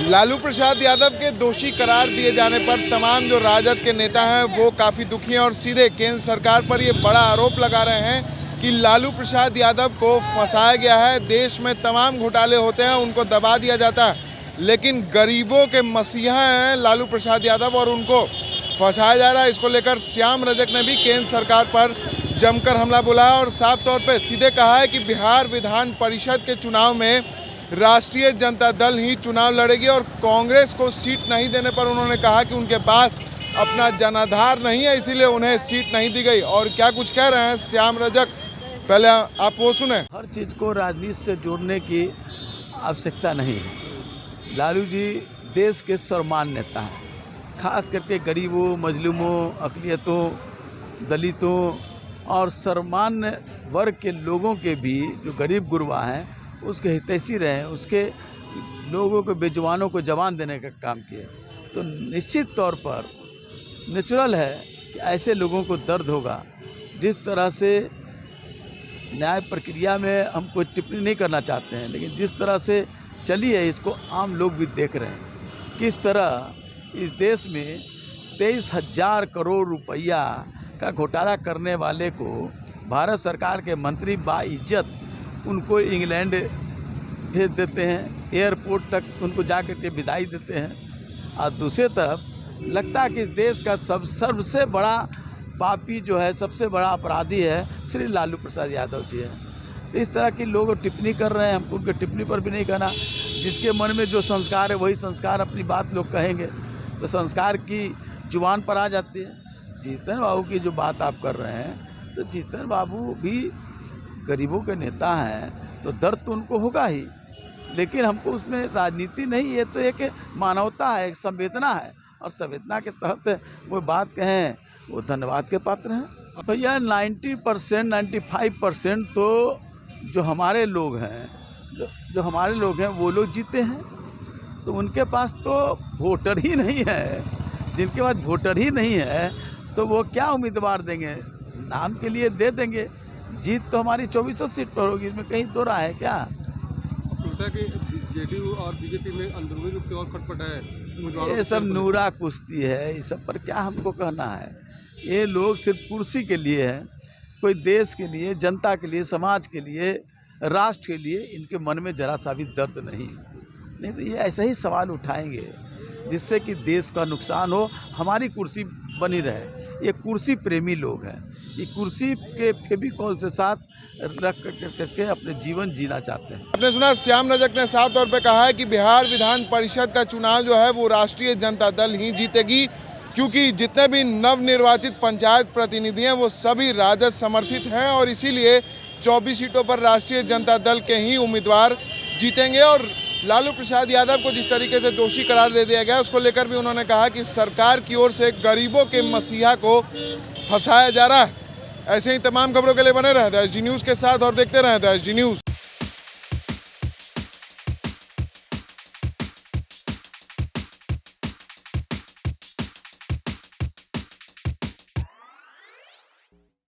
लालू प्रसाद यादव के दोषी करार दिए जाने पर तमाम जो राजद के नेता हैं वो काफ़ी दुखी हैं और सीधे केंद्र सरकार पर ये बड़ा आरोप लगा रहे हैं कि लालू प्रसाद यादव को फंसाया गया है। देश में तमाम घोटाले होते हैं, उनको दबा दिया जाता है, लेकिन गरीबों के मसीहा हैं लालू प्रसाद यादव और उनको फंसाया जा रहा है। इसको लेकर श्याम रजक ने भी केंद्र सरकार पर जमकर हमला बोला और साफ तौर पर सीधे कहा है कि बिहार विधान परिषद के चुनाव में राष्ट्रीय जनता दल ही चुनाव लड़ेगी और कांग्रेस को सीट नहीं देने पर उन्होंने कहा कि उनके पास अपना जनाधार नहीं है, इसीलिए उन्हें सीट नहीं दी गई। और क्या कुछ कह रहे हैं श्याम रजक, पहले आप वो सुने। हर चीज़ को राजनीति से जोड़ने की आवश्यकता नहीं है। लालू जी देश के सर्वमान्य नेता हैं, खास करके गरीबों, मजलूमों, अक़लियतों, दलितों और सर्वमान्य वर्ग के लोगों के भी जो गरीब गुरबा हैं उसके हितैषी रहे, उसके लोगों को, बेजुबानों को जवान देने का काम किए। तो निश्चित तौर पर नेचुरल है कि ऐसे लोगों को दर्द होगा। जिस तरह से न्याय प्रक्रिया में हम कोई टिप्पणी नहीं करना चाहते हैं, लेकिन जिस तरह से चली है इसको आम लोग भी देख रहे हैं। किस तरह इस देश में 23,000 करोड़ रुपया का घोटाला करने वाले को भारत सरकार के मंत्री बाइज्जत उनको इंग्लैंड भेज देते हैं, एयरपोर्ट तक उनको जाकर के विदाई देते हैं। और दूसरी तरफ लगता है कि इस देश का सबसे बड़ा पापी जो है, सबसे बड़ा अपराधी है श्री लालू प्रसाद यादव जी है। तो इस तरह के लोग टिप्पणी कर रहे हैं, हमको उनके टिप्पणी पर भी नहीं कहना। जिसके मन में जो संस्कार है वही संस्कार अपनी बात लोग कहेंगे, तो संस्कार की जुबान पर आ जाती है। जीतन बाबू की जो बात आप कर रहे हैं, तो जीतन बाबू भी गरीबों के नेता हैं, तो दर्द तो उनको होगा ही, लेकिन हमको उसमें राजनीति नहीं, ये तो एक मानवता है, एक संवेदना है, और संवेदना के तहत वो बात कहें वो धन्यवाद के पात्र हैं। भैया 90%, 95% तो जो हमारे लोग हैं, जो हमारे लोग हैं वो लोग जीते हैं, तो उनके पास तो वोटर ही नहीं है। जिनके पास वोटर ही नहीं है तो वो क्या उम्मीदवार देंगे? नाम के लिए दे देंगे। जीत तो हमारी 2400 सीट पर होगी, इसमें कहीं दो राह है क्या? जेडीयू और बीजेपी में अंदरूनी रूप से और खटपट है। ये सब नूरा कुश्ती है, इस सब पर क्या हमको कहना है। ये लोग सिर्फ कुर्सी के लिए है, कोई देश के लिए, जनता के लिए, समाज के लिए, राष्ट्र के लिए इनके मन में जरा सा भी दर्द नहीं तो ये ऐसा ही सवाल उठाएंगे जिससे कि देश का नुकसान हो, हमारी कुर्सी बनी रहे। ये कुर्सी प्रेमी लोग हैं, ये कुर्सी के फेविकॉल से साथ रख करके अपने जीवन जीना चाहते हैं। आपने सुना, श्याम रजक ने साफ तौर पे कहा है कि बिहार विधान परिषद का चुनाव जो है वो राष्ट्रीय जनता दल ही जीतेगी, क्योंकि जितने भी नवनिर्वाचित पंचायत प्रतिनिधि हैं वो सभी राजद समर्थित हैं और इसीलिए 24 सीटों पर राष्ट्रीय जनता दल के ही उम्मीदवार जीतेंगे। और लालू प्रसाद यादव को जिस तरीके से दोषी करार दे दिया गया उसको लेकर भी उन्होंने कहा कि सरकार की ओर से गरीबों के मसीहा को फंसाया जा रहा है। ऐसे ही तमाम खबरों के लिए बने रहें द एसडी न्यूज़ के साथ और देखते रहें द एसडी न्यूज़।